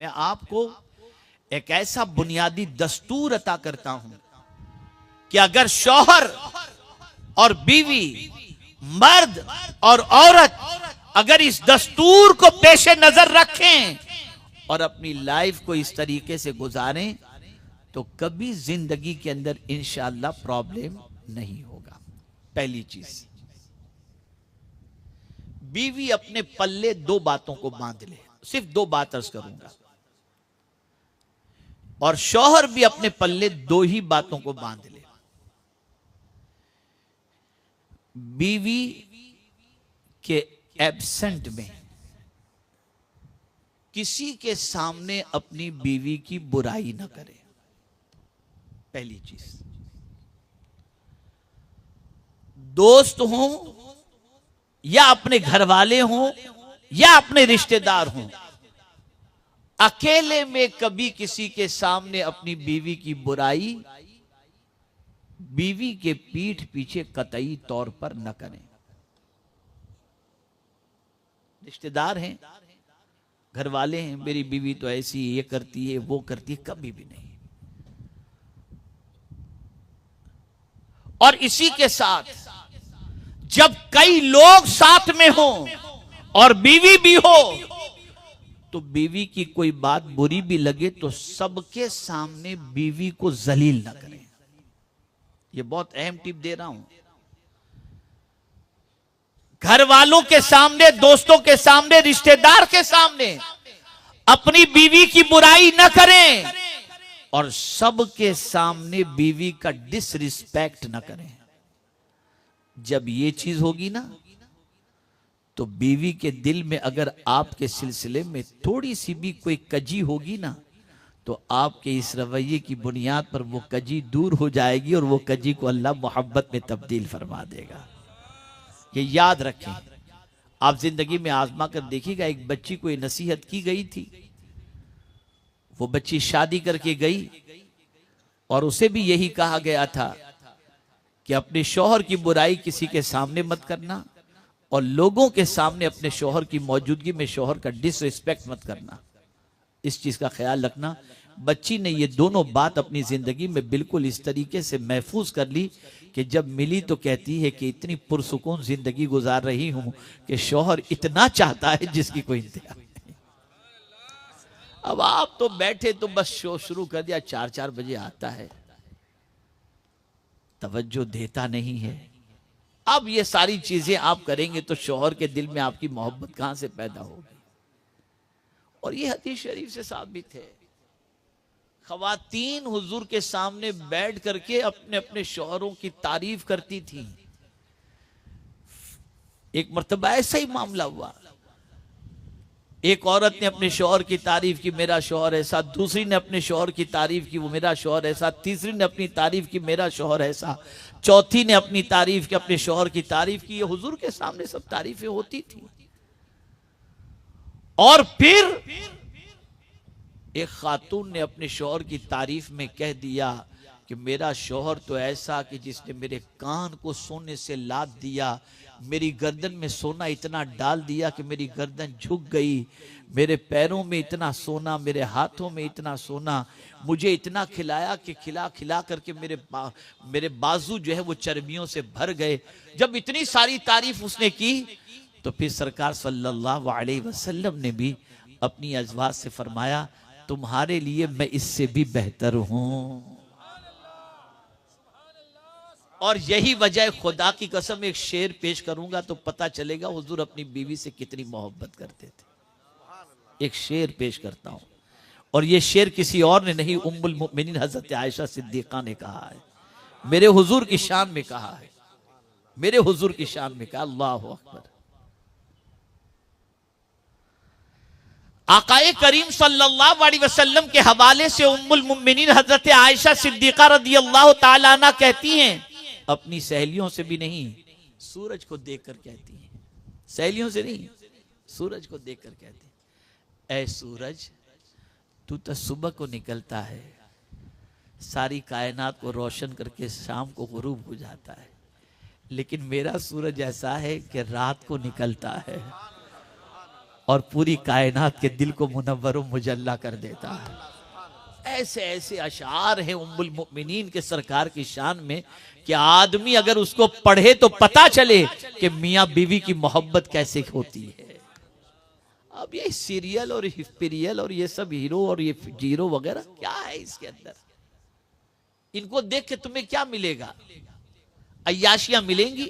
मैं आपको एक ऐसा बुनियादी दस्तूर अता करता हूं कि अगर शौहर और बीवी, मर्द और औरत अगर इस दस्तूर को पेश नजर रखें और अपनी लाइफ को इस तरीके से गुजारें तो कभी जिंदगी के अंदर इंशाअल्लाह प्रॉब्लम नहीं होगा। पहली चीज, बीवी अपने पल्ले दो बातों को बांध ले, सिर्फ दो बात अर्ज करूंगा, और शौहर भी अपने पल्ले दो ही बातों को बांध ले। बीवी के एब्सेंट में किसी के सामने अपनी बीवी की बुराई ना करे, पहली चीज। दोस्त हों या अपने घर वाले हों या अपने रिश्तेदार हों, अकेले में कभी किसी के सामने अपनी बीवी की बुराई बीवी के पीठ पीछे कतई तौर पर न करें। रिश्तेदार हैं, घर वाले हैं, मेरी बीवी तो ऐसी ये करती है वो करती है, कभी भी नहीं। और इसी के साथ जब कई लोग साथ में हों और बीवी भी हो तो बीवी की कोई बात बुरी भी लगे तो सबके सामने बीवी को जलील ना करें। ये बहुत अहम टिप दे रहा हूं। घर वालों के सामने, दोस्तों के सामने, रिश्तेदार के सामने अपनी बीवी की बुराई न करें और सबके सामने बीवी का डिसरिस्पेक्ट न करें। जब ये चीज होगी ना तो बीवी के दिल में अगर आपके सिलसिले में थोड़ी सी भी कोई कजी होगी ना तो आपके इस रवैये की बुनियाद पर वो कजी दूर हो जाएगी और वो कजी को अल्लाह मोहब्बत में तब्दील फरमा देगा। ये याद रखें। आप जिंदगी में आजमा कर देखिएगा, एक बच्ची को नसीहत की गई थी, वो बच्ची शादी करके गई और उसे भी यही कहा गया था कि अपने शौहर की बुराई किसी के सामने मत करना और लोगों के सामने अपने शौहर की मौजूदगी में शौहर का डिसरिस्पेक्ट मत करना। इस चीज का ख्याल रखना। बच्ची ने ये दोनों बात अपनी जिंदगी में बिल्कुल इस तरीके से महफूज कर ली कि जब मिली तो कहती है कि इतनी पुरसुकून जिंदगी गुजार रही हूं कि शौहर इतना चाहता है जिसकी कोई इंतहा नहीं। अब आप तो बैठे तो बस शो शुरू कर दिया, 4-4 बजे आता है, तवज्जो देता नहीं है। अब ये सारी चीजें आप करेंगे तो शौहर के दिल में आपकी मोहब्बत कहां से पैदा होगी। और ये हदीस शरीफ से साबित है। ख़वातीन हुजूर के सामने बैठ करके अपने अपने शौहरों की तारीफ करती थी। एक मर्तबा ऐसा ही मामला हुआ, एक औरत ने अपने शौहर की तारीफ की, मेरा शौहर ऐसा। दूसरी ने अपने शौहर की तारीफ की, वो मेरा शौहर ऐसा। तीसरी ने अपनी तारीफ की, मेरा शौहर ऐसा। चौथी ने अपनी तारीफ की, अपने शौहर की तारीफ की। ये हुजूर के सामने सब तारीफें होती थी। और फिर एक खातून ने अपने शौहर की तारीफ में कह दिया कि मेरा शौहर तो ऐसा कि जिसने मेरे कान को सोने से लाद दिया, मेरी गर्दन में सोना इतना डाल दिया कि मेरी गर्दन झुक गई, मेरे पैरों में इतना सोना, मेरे हाथों में इतना सोना, मुझे इतना खिलाया कि खिला खिला करके मेरे बाजू जो है वो चर्बियों से भर गए। जब इतनी सारी तारीफ उसने की तो फिर सरकार सल्लल्लाहु अलैहि वसल्लम ने भी अपनी अज़वाज से फरमाया, तुम्हारे लिए मैं इससे भी बेहतर हूं। और यही वजह, खुदा की कसम एक शेर पेश करूंगा तो पता चलेगा हुजूर अपनी बीवी से कितनी मोहब्बत करते थे। एक शेर पेश करता हूं और ये शेर किसी और ने नहीं, उम्मुल मोमिनीन हजरत आयशा सिद्दीका ने कहा है, मेरे हुजूर की शान में कहा है, मेरे हुजूर की शान में कहा। अल्लाहु अकबर। आकाए करीम सल्लल्लाहु अलैहि वसल्लम के हवाले से उम्मुल मोमिनीन हजरत आयशा सिद्दीका रदियल्लाहु ताला अन्हा कहती हैं, अपनी सहेलियों से भी नहीं, सूरज को देखकर कहती हैं, सहेलियों से नहीं, सूरज को देखकर कहती हैं, ऐ सूरज तू तो सुबह को निकलता है, सारी कायनात को रोशन करके शाम को गुरूब हो जाता है, लेकिन मेरा सूरज ऐसा है कि रात को निकलता है। और पूरी कायनात के दिल को मुनव्वर व मुजल्ला कर देता है। ऐसे ऐसे अशार हैं उम्मुल मुमिनीन के सरकार की शान में कि आदमी अगर उसको पढ़े तो पता चले कि मियाँ बीवी की मोहब्बत कैसे होती है। अब ये सीरियल और हिस्पीरियल और ये सब हीरो और ये जीरो वगैरह क्या है इसके अंदर? इनको देख के तुम्हें क्या मिलेगा? अय्याशियां मिलेंगी,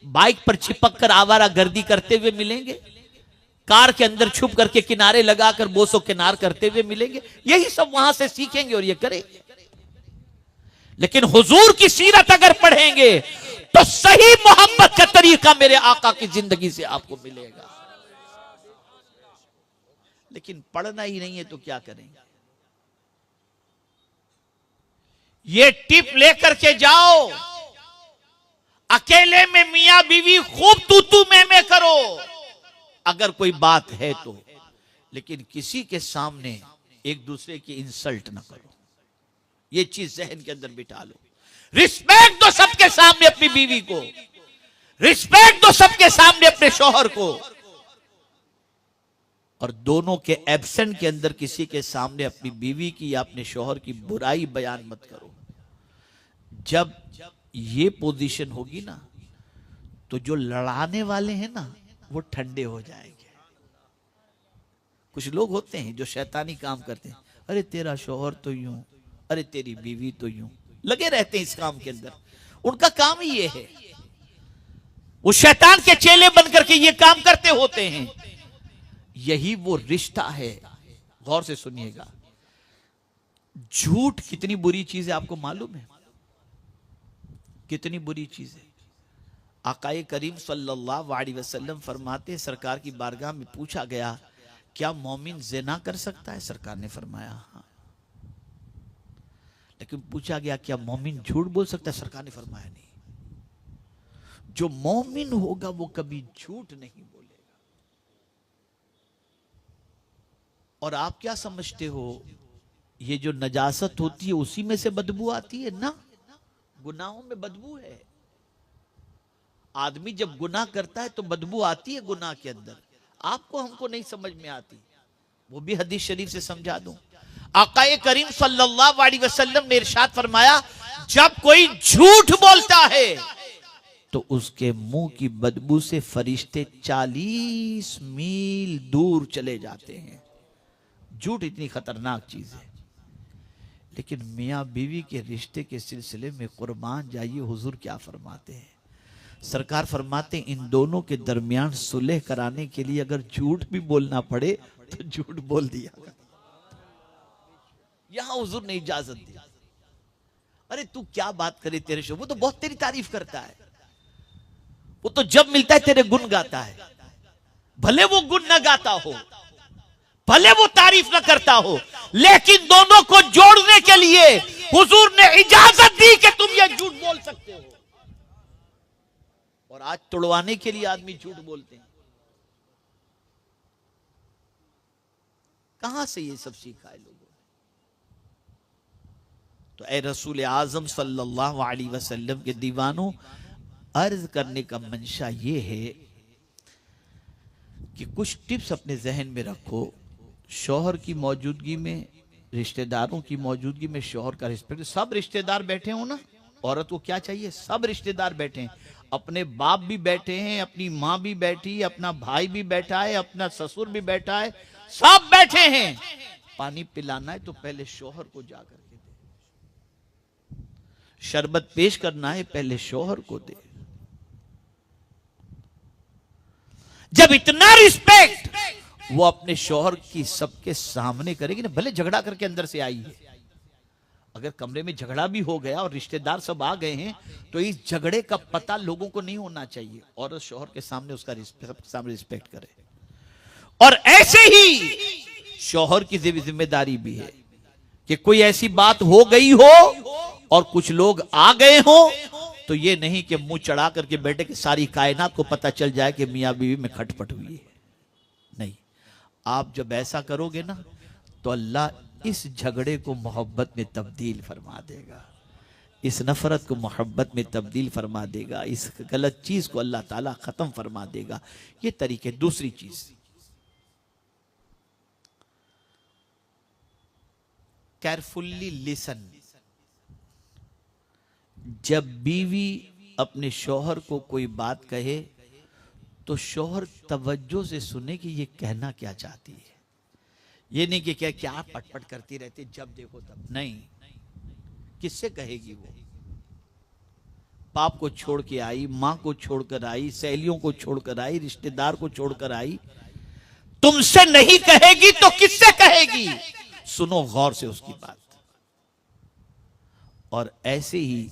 बाइक पर चिपक कर आवारा गर्दी करते हुए मिलेंगे, कार के अंदर छुप करके किनारे लगाकर बोसो किनार करते हुए मिलेंगे। यही सब वहां से सीखेंगे और ये करेंगे। लेकिन हुजूर की सीरत अगर पढ़ेंगे तो सही मोहब्बत का तरीका मेरे आका की जिंदगी से आपको मिलेगा। लेकिन पढ़ना ही नहीं है तो क्या करेंगे? ये टिप लेकर के जाओ, अकेले में मियां बीवी खूब तू मैं करो अगर कोई बात है तो, लेकिन किसी के सामने एक दूसरे की इंसल्ट ना करो। ये चीज जहन के अंदर बिठा लो। रिस्पेक्ट दो सबके सामने अपनी बीवी को, रिस्पेक्ट दो सबके सामने अपने शौहर को, और दोनों के एब्सेंट के अंदर किसी के सामने अपनी बीवी की या अपने शौहर की बुराई बयान मत करो। जब ये पोजीशन होगी ना तो जो लड़ाने वाले हैं ना वो ठंडे हो जाएंगे। कुछ लोग होते हैं जो शैतानी काम करते हैं, अरे तेरा शौहर तो यूं, अरे तेरी बीवी तो यूं, लगे रहते हैं इस काम के अंदर। उनका काम ही ये है, वो शैतान के चेले बन करके ये काम करते होते हैं। यही वो रिश्ता है। गौर से सुनिएगा, झूठ कितनी बुरी चीज है आपको मालूम है? कितनी बुरी चीज है। आकाए करीम सल्लल्लाहु अलैहि वसल्लम फरमाते, सरकार की बारगाह में पूछा गया क्या मोमिन ज़िना कर सकता है? सरकार ने फरमाया हाँ। लेकिन पूछा गया क्या मोमिन झूठ बोल सकता है? सरकार ने फरमाया नहीं। जो मोमिन होगा वो कभी झूठ नहीं बोलेगा। और आप क्या समझते हो, ये जो नजासत होती है उसी में से बदबू आती है ना? गुनाहों में बदबू है। आदमी जब गुनाह करता है तो बदबू आती है गुनाह के अंदर। आपको हमको नहीं समझ में आती, वो भी हदीस शरीफ से समझा दूं। आकाए करीम सल्लल्लाहु अलैहि वसल्लम ने इरशाद फरमाया, जब कोई झूठ बोलता है तो उसके मुंह की बदबू से फरिश्ते 40 मील दूर चले जाते हैं। झूठ इतनी खतरनाक चीज है। लेकिन मियाँ बीवी के रिश्ते के सिलसिले में कुर्बान जाइए, हुजूर क्या फरमाते हैं? सरकार फरमाते हैं इन दोनों के दरमियान सुलह कराने के लिए अगर झूठ भी बोलना पड़े तो झूठ बोल दिया। यहां हुजूर ने इजाजत दी। अरे तू क्या बात करे, तेरे शो वो तो बहुत तेरी तारीफ करता है, वो तो जब मिलता है तेरे गुण गाता है। भले वो गुण न गाता हो, भले वो तारीफ न करता हो, लेकिन दोनों को जोड़ने के लिए हुजूर ने इजाजत दी कि तुम ये झूठ बोल सकते हो। और आज तोड़वाने के लिए आदमी झूठ बोलते हैं। कहां से ये सब सीखा है लोगों ने? तो ए रसूल आजम सल्लल्लाहु अलैहि वसल्लम के दीवानों, अर्ज करने का मंशा ये है कि कुछ टिप्स अपने जहन में रखो। शौहर की मौजूदगी में, रिश्तेदारों की मौजूदगी में शौहर का रिस्पेक्ट। सब रिश्तेदार बैठे हो ना, औरत को क्या चाहिए? सब रिश्तेदार बैठे हैं, अपने बाप भी बैठे हैं, अपनी माँ भी बैठी है, अपना भाई भी बैठा है, अपना ससुर भी बैठा है, सब बैठे हैं। पानी पिलाना है तो पहले शौहर को जाकर के दे। शरबत पेश करना है पहले शौहर को दे। जब इतना रिस्पेक्ट वो अपने शौहर की सबके सामने करेगी ना, भले झगड़ा करके अंदर से आई है, अगर कमरे में झगड़ा भी हो गया और रिश्तेदार सब आ गए हैं तो इस झगड़े का पता लोगों को नहीं होना चाहिए। औरत शौहर के सामने उसका सबके सामने रिस्पेक्ट करे। और ऐसे ही शौहर की जिम्मेदारी भी है कि कोई ऐसी बात हो गई हो और कुछ लोग आ गए हो तो ये नहीं कि मुंह चढ़ा करके बैठे कि सारी कायनात को पता चल जाए कि मियां बीवी में खटपट हुई है। नहीं, आप जब ऐसा करोगे ना तो अल्लाह इस झगड़े को मोहब्बत में तब्दील फरमा देगा, इस नफरत को मोहब्बत में तब्दील फरमा देगा, इस गलत चीज को अल्लाह ताला खत्म फरमा देगा। ये तरीके। दूसरी चीज, केयरफुल्ली लिसन। जब बीवी अपने शौहर को कोई बात कहे तो शौहर तवज्जो से सुने कि ये कहना क्या चाहती है। ये नहीं कि क्या पटपट करती रहती, जब देखो तब। नहीं, किससे कहेगी वो? बाप को छोड़ के आई, मां को छोड़कर आई, सहेलियों को छोड़कर आई, रिश्तेदार को छोड़कर आई। तुमसे नहीं कहेगी तो किससे कहेगी? सुनो गौर से उसकी बात। और ऐसे ही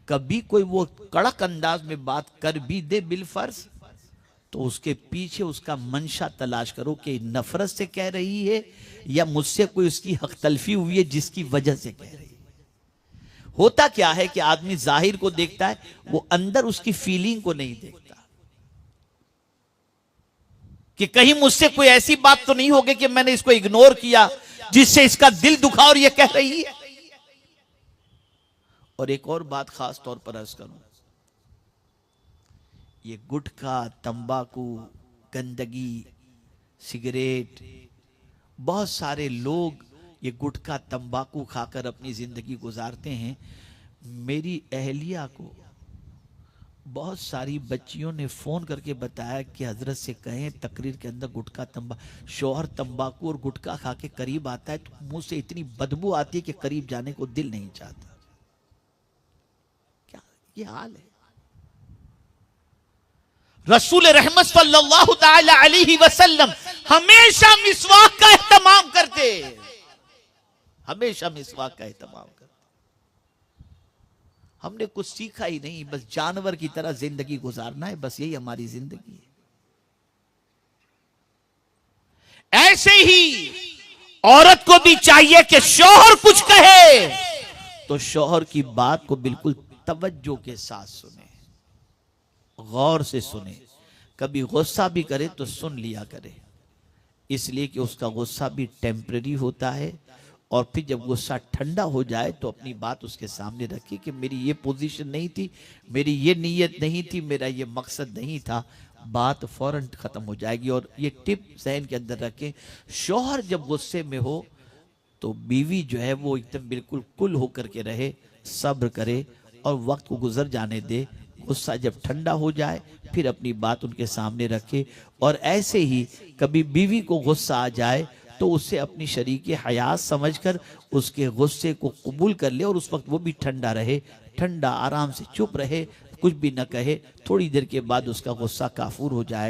कभी कोई वो कड़क अंदाज में बात कर भी दे बिलफर्ज, तो उसके पीछे उसका मंशा तलाश करो कि नफरत से कह रही है या मुझसे कोई उसकी हक तलफी हुई है जिसकी वजह से कह रही है। होता क्या है कि आदमी जाहिर को देखता है, वो अंदर उसकी फीलिंग को नहीं देखता कि कहीं मुझसे कोई ऐसी बात तो नहीं होगी कि मैंने इसको इग्नोर किया जिससे इसका दिल दुखा और ये कह रही है। और एक और बात खास तौर पर अर्ज करूं, ये गुटखा, तंबाकू, गंदगी, सिगरेट, बहुत सारे लोग ये गुटखा तंबाकू खाकर अपनी जिंदगी गुजारते हैं। मेरी अहलिया को बहुत सारी बच्चियों ने फोन करके बताया कि हजरत से कहें तकरीर के अंदर गुटखा शौहर तंबाकू और गुटखा खा के करीब आता है तो मुंह से इतनी बदबू आती है कि करीब जाने को दिल नहीं चाहता। क्या ये हाल है? रसूल रहमत सल्लल्लाहु ताला अलैहि वसल्लम हमेशा मिसवाक का एहतमाम करते, हमेशा मिसवाक का एहतमाम करते। हमने कुछ सीखा ही नहीं, बस जानवर की तरह जिंदगी गुजारना है, बस यही हमारी जिंदगी है। ऐसे ही औरत को भी चाहिए कि शौहर कुछ कहे तो शौहर की बात को बिल्कुल तवज्जो के साथ सुने, गौर से सुने। कभी गुस्सा भी करे तो सुन लिया करे, इसलिए कि उसका गुस्सा भी टेम्परेरी होता है। और फिर जब गुस्सा ठंडा हो जाए तो अपनी बात उसके सामने रखी कि मेरी ये पोजीशन नहीं थी, मेरी ये नीयत नहीं थी, मेरा ये मकसद नहीं था, बात फौरन खत्म हो जाएगी। और ये टिप जहन के अंदर रखें, शौहर जब गुस्से में हो तो बीवी जो है वो एकदम बिल्कुल कुल होकर के रहे, सब्र करे और वक्त को गुजर जाने दे। गुस्सा जब ठंडा हो जाए फिर अपनी बात उनके सामने रखे। और ऐसे ही कभी बीवी को गुस्सा आ जाए तो उससे अपनी शरीके हयात समझकर उसके गुस्से को कबूल कर ले और उस वक्त वो भी ठंडा रहे, ठंडा आराम से चुप रहे, कुछ भी न कहे। थोड़ी देर के बाद उसका गुस्सा काफूर हो जाएगा।